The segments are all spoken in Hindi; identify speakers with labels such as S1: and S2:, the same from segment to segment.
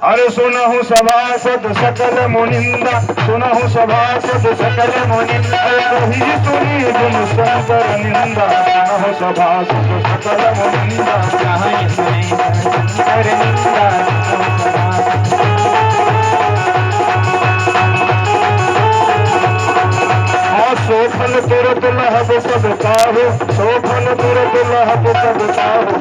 S1: अरे सुनहु सभासद सकल मुनिंदा, सुनहु सभासद सकल मुनिंदा, कही सुनी गुण शंकर निंदा। सुनहु सभासद सकल मुनिंदा, कहीं सुनी शंकर निंदा। सोफल तुरत लहब सब काहू, सोफल तुरत लहब सब काहू,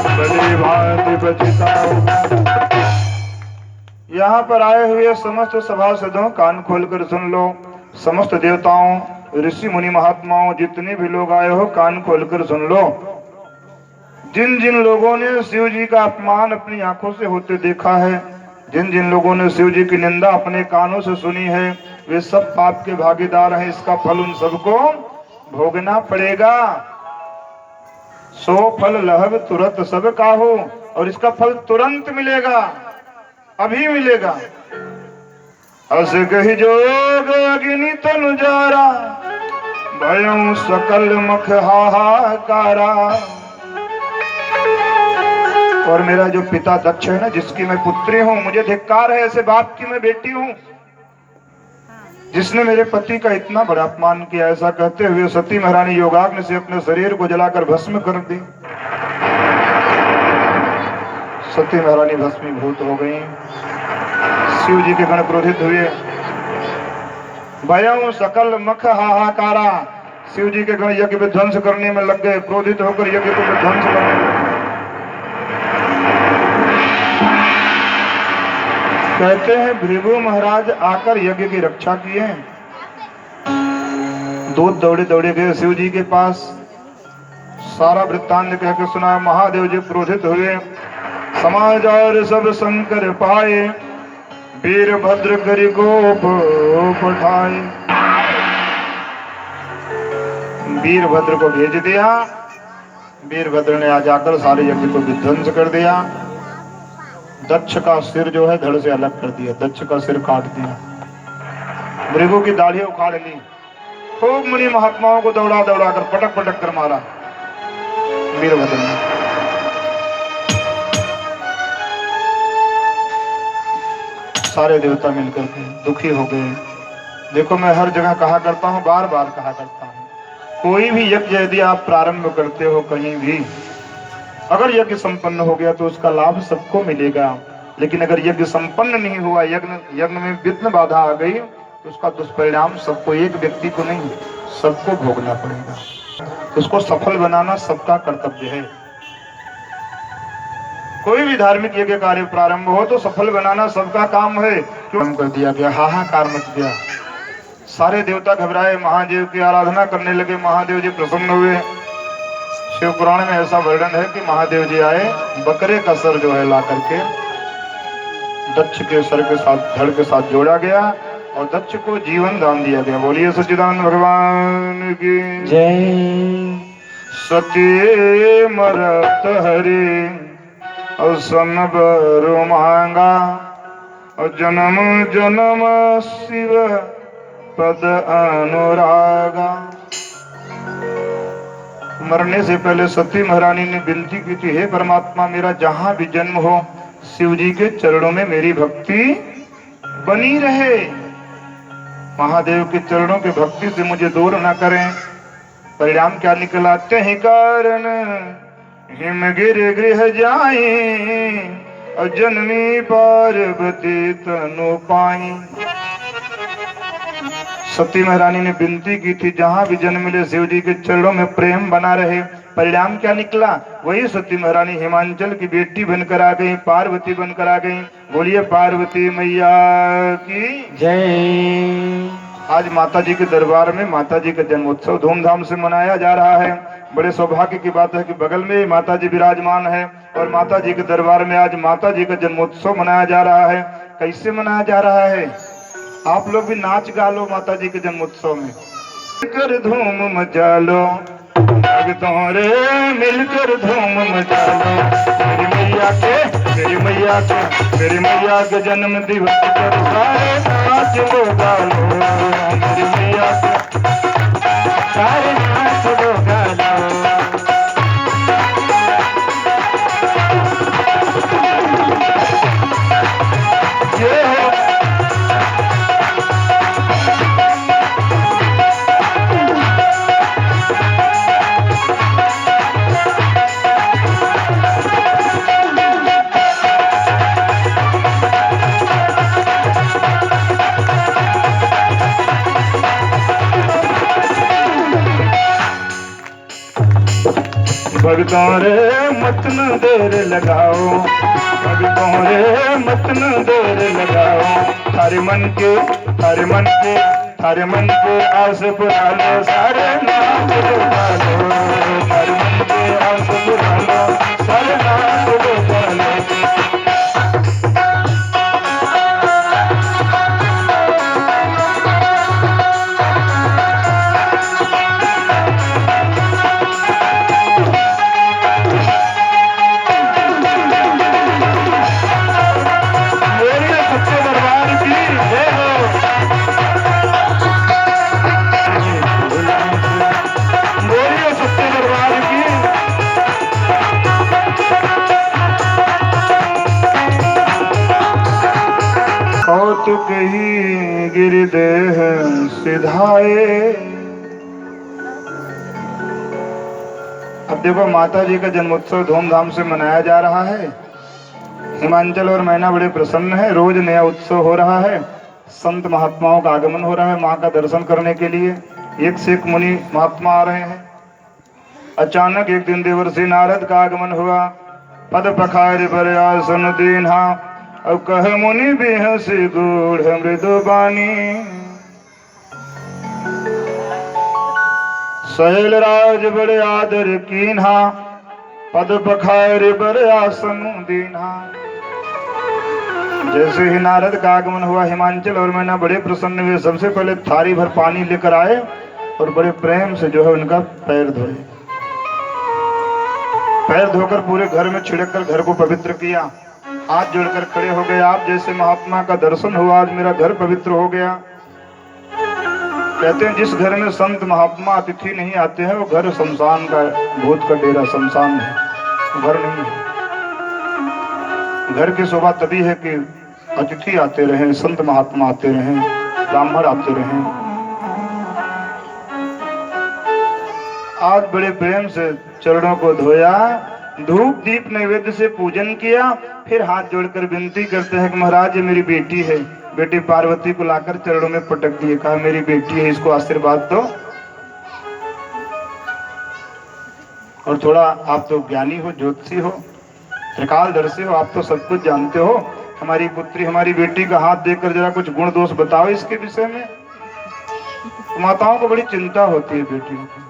S1: भले भांति बचिताहू। यहाँ पर आए हुए समस्त सभासदों कान खोलकर सुन लो। समस्त देवताओं, ऋषि मुनि महात्माओं, जितने भी लोग आए हो कान खोलकर सुन लो। जिन जिन लोगों ने शिव जी का अपमान अपनी आंखों से होते देखा है, जिन जिन लोगों ने शिव जी की निंदा अपने कानों से सुनी है, वे सब पाप के भागीदार हैं। इसका फल उन सबको भोगना पड़ेगा। सो फल लहब तुरंत सब काहू, और इसका फल तुरंत मिलेगा, अभी मिलेगा। अस कही जोग अग्नि तनु जारा, भयं सकल मख हाहाकारा। और मेरा जो पिता दक्ष है ना, जिसकी मैं पुत्री हूं, मुझे धिक्कार है ऐसे बाप की मैं बेटी हूं, जिसने मेरे पति का इतना बड़ा अपमान किया। ऐसा कहते हुए सती महारानी योगाग्नि से अपने शरीर को जलाकर भस्म कर दी। सती महारानी भस्मीभूत हो गई। शिव जी के गण क्रोधित हुए। भयं सकल मख हाहाकारा। शिव जी के गण यज्ञ विध्वंस करने में लग गए, क्रोधित होकर यज्ञ को विध्वंस करने लगे। कहते हैं भृगु महाराज आकर यज्ञ की रक्षा किए। दूत दौड़े दौड़े गए शिव जी के पास, सारा वृत्तांत कहकर सुना। महादेव जी क्रोधित हुए। समाचार सब शंकर पाए, वीरभद्र करि गोप पठाए। वीरभद्र को भेज दिया। वीरभद्र ने आज आकर सारे यज्ञ को विध्वंस कर दिया। दक्ष का सिर जो है धड़ से अलग कर दिया, दक्ष का सिर काट दिया, भृगु की दाढ़ी उखाड़ ली। खूब मुनि महात्माओं को दौड़ा दौड़ा कर पटक पटक कर मारा वीरभद्र ने। सारे देवता मिलकर के दुखी हो गए। देखो मैं हर जगह कहा करता हूँ, बार बार कहा करता हूँ, कोई भी यज्ञ यदि आप प्रारंभ करते हो कहीं भी, अगर यज्ञ संपन्न हो गया तो उसका लाभ सबको मिलेगा। लेकिन अगर यज्ञ संपन्न नहीं हुआ, यज्ञ में विघ्न बाधा आ गई, तो उसका दुष्परिणाम सबको, एक व्यक्ति को नहीं सबको भोगना पड़ेगा। उसको सफल बनाना सबका कर्तव्य है। कोई भी धार्मिक यज्ञ कार्य प्रारंभ हो तो सफल बनाना सबका काम है। क्यों कर दिया गया, हाहाकार मच गया। सारे देवता घबराए, महादेव की आराधना करने लगे। महादेव जी प्रसन्न हुए। शिव पुराण में ऐसा वर्णन है कि महादेव जी आए, बकरे का सर जो है ला करके दक्ष के सर के साथ, धड़ के साथ जोड़ा गया और दक्ष को जीवन दान दिया गया। बोलिए सच्चिदानंद भगवान की जय। सती मरत हरि और सन बरु मांगा, और जन्म जन्म शिव पद अनुरागा। मरने से पहले सती महारानी ने विनती की थी, हे परमात्मा, मेरा जहां भी जन्म हो शिव जी के चरणों में मेरी भक्ति बनी रहे। महादेव के चरणों की भक्ति से मुझे दूर न करें। परिणाम क्या निकला, तहि कारण हिमगिर गृह जाए, और जन्मी पार्वती तनु पाई। सती महारानी ने विनती की थी, जहां भी जन्म मिले शिव जी के चरणों में प्रेम बना रहे। परिणाम क्या निकला, वही सती महारानी हिमांचल की बेटी बनकर आ गई, पार्वती बनकर आ गई। बोलिए पार्वती मैया की जय। आज माता जी के दरबार में माता जी का जन्मोत्सव धूमधाम से मनाया जा रहा है। बड़े सौभाग्य की बात है कि बगल में ही माता जी विराजमान है, और माता जी के दरबार में आज माता जी का जन्मोत्सव मनाया जा रहा है। कैसे मनाया जा रहा है, आप लोग भी नाच गा लो माता जी के जन्मोत्सव में। मिलकर धूम मचा लो, रे मिलकर धूम मचा लो। मेरी मैया के, मेरी मैया के, मेरी मैया के जन्म दिवस पर सारे नाच लो गा लो। मेरी मैया के सारे नाच लो गा लो। भगतों रे मत न देर लगाओ, भगतों रे मत न देर लगाओ। थारे मन के थारे मन के थारे मन के आस पुरा लो, सारे नाम लुटा लो। थारे मन के आस पुरा लो, सारे नाम लुटा लो। कौतुक ही गिरदेह सिधाए। अब देखो माता जी का जन्मोत्सव धूमधाम से मनाया जा रहा है। हिमांचल और मैना बड़े प्रसन्न है, रोज नया उत्सव हो रहा है। संत महात्माओं का आगमन हो रहा है माँ का दर्शन करने के लिए। एक से एक मुनि महात्मा आ रहे हैं। अचानक एक दिन देवर्षि नारद का आगमन हुआ। पद पखार पर आसन दीन्हा, अब कह मुनि बेहसी गूढ़ मृदु बानी। शैल राज बड़े आदर कीन्हा, पद पखार पर आसन दीन्हा। जैसे ही नारद का आगमन हुआ, हिमांचल और मैना बड़े प्रसन्न हुए। सबसे पहले थारी भर पानी लेकर आए और बड़े प्रेम से जो है उनका पैर धोए। पैर धोकर पूरे घर में छिड़क कर घर को पवित्र किया। हाथ जोड़कर खड़े हो गए, आप जैसे महात्मा का दर्शन हुआ, आज मेरा घर पवित्र हो गया। कहते हैं जिस घर में संत महात्मा अतिथि नहीं आते हैं वो घर शमशान का, भूत का डेरा, शमशान है, घर नहीं है। घर की शोभा तभी है कि अतिथि आते रहें, संत महात्मा आते रहें, ब्राह्मण आते रहें। आज बड़े प्रेम से चरणों को धोया, धूप दीप नैवेद्य से पूजन किया। फिर हाथ जोड़कर विनती करते हैं कि महाराज ये मेरी बेटी है। बेटी पार्वती को लाकर चरणों में पटक दिए, कहा मेरी बेटी है, इसको आशीर्वाद दो। और थोड़ा आप तो ज्ञानी हो, ज्योतिषी हो, त्रिकालदर्शी हो, आप तो सब कुछ जानते हो। हमारी पुत्री हमारी बेटी का हाथ देखकर जरा कुछ गुण दोष बताओ इसके विषय में। माताओं को बड़ी चिंता होती है बेटियों की।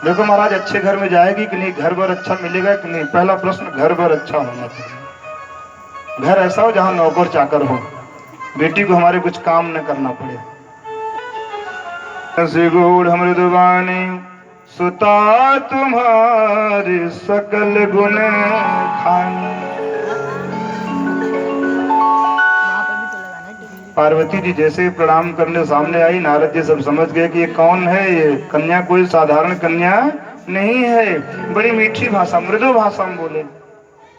S1: देखो महाराज अच्छे घर में जाएगी कि नहीं, घर भर अच्छा मिलेगा कि नहीं। पहला प्रश्न घर भर अच्छा होना चाहिए। घर ऐसा हो जहां नौकर चाकर हो, बेटी को हमारे कुछ काम न करना पड़े। गूढ़ मृदुबानी सुता तुम्हारी सकल गुण खानी। पार्वती जी जैसे ही प्रणाम करने सामने आई, नारद जी सब समझ गए कि ये कौन है। ये कन्या कोई साधारण कन्या नहीं है। बड़ी मीठी भाषा, मृदु भाषा में बोले,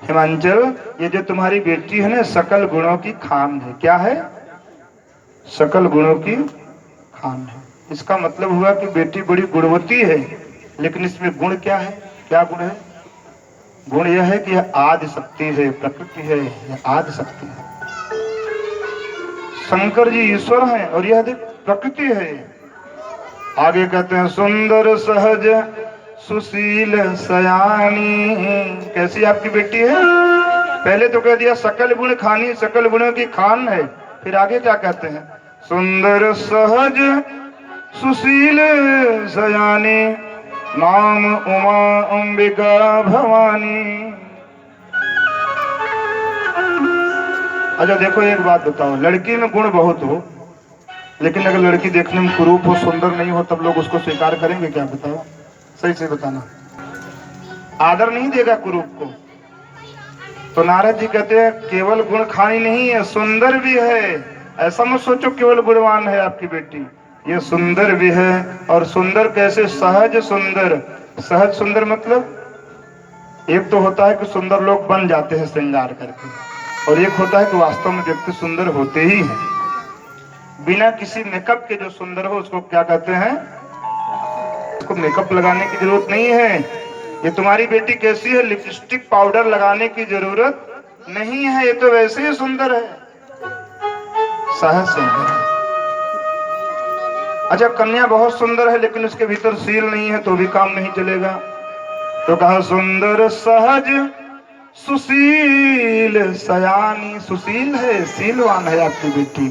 S1: हिमांचल ये जो तुम्हारी बेटी है ना, सकल गुणों की खान है। क्या है? सकल गुणों की खान है। इसका मतलब हुआ कि बेटी बड़ी गुणवती है। लेकिन इसमें गुण क्या है? क्या गुण है? गुण यह है कि यह आदि शक्ति है, प्रकृति है, यह आदि शक्ति है। शंकर जी ईश्वर हैं और यह प्रकृति है। आगे कहते हैं सुंदर सहज सुशील सयानी। कैसी आपकी बेटी है? पहले तो कह दिया सकल गुण खानी, सकल गुणों की खान है। फिर आगे क्या कहते हैं? सुंदर सहज सुशील सयानी, नाम उमा अंबिका भवानी। अच्छा देखो एक बात बताओ, लड़की में गुण बहुत हो, लेकिन अगर लड़की देखने में कुरूप हो, सुंदर नहीं हो, तब लोग उसको स्वीकार करेंगे क्या? बताओ, सही से बताना। आदर नहीं देगा कुरूप को। तो नारद जी कहते हैं केवल गुण खानी नहीं है, सुंदर भी है। ऐसा मत सोचो केवल गुणवान है आपकी बेटी, ये सुंदर भी है। और सुंदर कैसे? सहज सुंदर। सहज सुंदर मतलब एक तो होता है कि सुंदर लोग बन जाते हैं श्रृंगार करके, और एक होता है कि वास्तव में व्यक्ति सुंदर होते ही हैं। बिना किसी मेकअप के जो सुंदर हो उसको क्या कहते हैं? उसको मेकअप लगाने की जरूरत नहीं है। ये तुम्हारी बेटी कैसी है? लिपस्टिक पाउडर लगाने की जरूरत नहीं है, ये तो वैसे ही सुंदर है, सहज सुंदर है। अच्छा कन्या बहुत सुंदर है लेकिन उसके भीतर सील नहीं है तो भी काम नहीं चलेगा। तो कहा सुंदर सहज सुशील सयानी, सुशील है, सीलवान है आपकी बेटी।